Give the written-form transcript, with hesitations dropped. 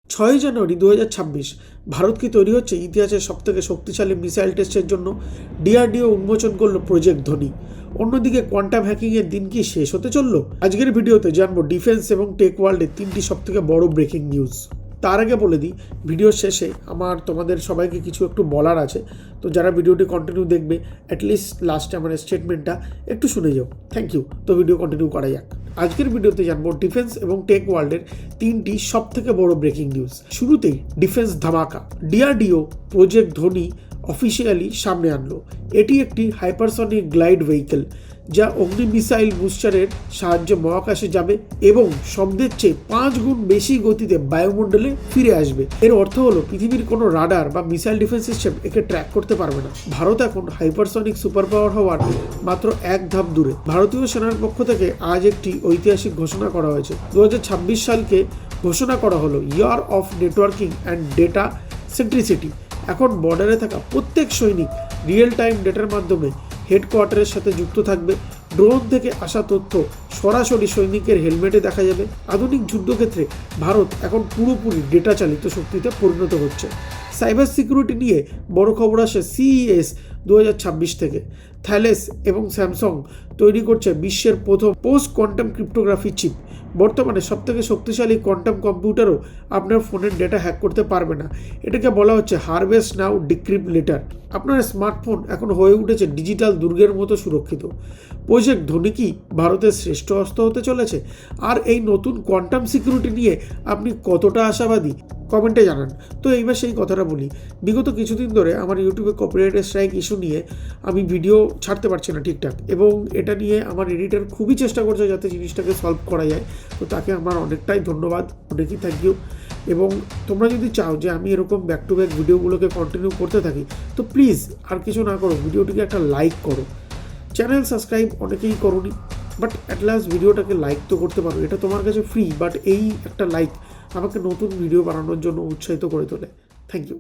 6 জানুয়ারি 2026 ভারত কি তৈরি হচ্ছে ইতিহাসের সবথেকে শক্তিশালী মিসাইল টেস্টের জন্য? ডিআরডিও উন্মোচন করলো প্রজেক্ট ধোনি। অন্যদিকে কোয়ান্টাম হ্যাকিংয়ের দিন কি শেষ হতে চলল? আজকের ভিডিওতে জানবো ডিফেন্স এবং টেক ওয়ার্ল্ডের 3টি সবথেকে বড় ব্রেকিং নিউজ। তার আগে বলে দিই, ভিডিওর শেষে আমার তোমাদের সবাইকে কিছু একটু বলার আছে, তো যারা ভিডিওটি কন্টিনিউ দেখবে অ্যাটলিস্ট লাস্টে আমার স্টেটমেন্টটা একটু শুনে যাও। Thank you. তো ভিডিও কন্টিনিউ করা যাক। আজকের ভিডিওতে জানবো ডিফেন্স এবং টেক ওয়ার্ল্ডের 3টি সবথেকে বড় ব্রেকিং নিউজ। শুরুতেই ডিফেন্স ধামাকা। ডিআরডিও প্রজেক্ট ধোনি অফিসিয়ালি সামনে আনলো। এটি একটি হাইপারসনিক গ্লাইড ভেহিকেল যা অগ্নি মিসাইল বুস্টারের সাহায্যে মহাকাশে যাবে এবং শব্দের চেয়ে 5 গুণ বেশি গতিতে বায়ুমণ্ডলে ফিরে আসবে। এর অর্থ হলো পৃথিবীর কোনো রাডার বা মিসাইল ডিফেন্স সিস্টেম একে ট্র্যাক করতে পারবে না। ভারত এখন হাইপারসনিক সুপার পাওয়ার হওয়ার মাত্র এক ধাপ দূরে। ভারতীয় সেনার পক্ষ থেকে আজ একটি ঐতিহাসিক ঘোষণা করা হয়েছে। 2026 সালকে ঘোষণা করা হলো year of networking and data centricity. এখন বর্ডারে থাকা প্রত্যেক সৈনিক রিয়েল টাইম ডেটার মাধ্যমে হেডকোয়ার্টারের সাথে যুক্ত থাকবে। ড্রোন থেকে আসা তথ্য সরাসরি সৈনিকের হেলমেটে দেখা যাবে। আধুনিক যুদ্ধক্ষেত্রে ভারত এখন পুরোপুরি ডেটা চালিত শক্তিতে পরিণত হচ্ছে। সাইবার সিকিউরিটি নিয়ে বড় খবর আসে CES 2026 থেকে। থ্যালেস এবং স্যামসাং তৈরি করছে বিশ্বের প্রথম পোস্ট কোয়ান্টাম ক্রিপ্টোগ্রাফি চিপ। বর্তমানে সবথেকে শক্তিশালী কোয়ান্টাম কম্পিউটারও আপনার ফোনের ডেটা হ্যাক করতে পারবে না। এটাকে বলা হচ্ছে হারভেস্ট নাও ডিক্রিপ্ট লেটার। আপনার স্মার্টফোন এখন হয়ে উঠেছে ডিজিটাল দুর্গের মতো সুরক্ষিত। প্রজেক্ট ধোনি কি ভারতের শ্রেষ্ঠ অস্ত্র হতে চলেছে? আর এই নতুন কোয়ান্টাম সিকিউরিটি নিয়ে আপনি কতটা আশাবাদী কমেন্টে জানান। তো এইবার সেই কথাটা বলি, বিগত কিছুদিন ধরে আমার ইউটিউবে কপিরাইট স্ট্রাইক ইস্যু নিয়ে আমি ভিডিও ছাড়তে পারছি না ঠিকঠাক, এবং এটা নিয়ে আমার এডিটর খুবই চেষ্টা করছে যাতে জিনিসটাকে সলভ করা যায়। তো তাকে আমার অনেকটাই ধন্যবাদ, অনেকই থ্যাংক ইউ। এবং তোমরা যদি চাও যে আমি এরকম ব্যাক টু ব্যাক ভিডিওগুলোকে কন্টিনিউ করতে থাকি, তো প্লিজ আর কিছু না করো, ভিডিওটিকে একটা লাইক করো। চ্যানেল সাবস্ক্রাইব অনেকেই করোনি, বাট অ্যাট লাস্ট ভিডিওটাকে লাইক তো করতে পারো। এটা তোমার কাছে ফ্রি, বাট এই একটা লাইক আমাকে নতুন ভিডিও বানানোর জন্য উৎসাহিত করে তোলে। Thank you.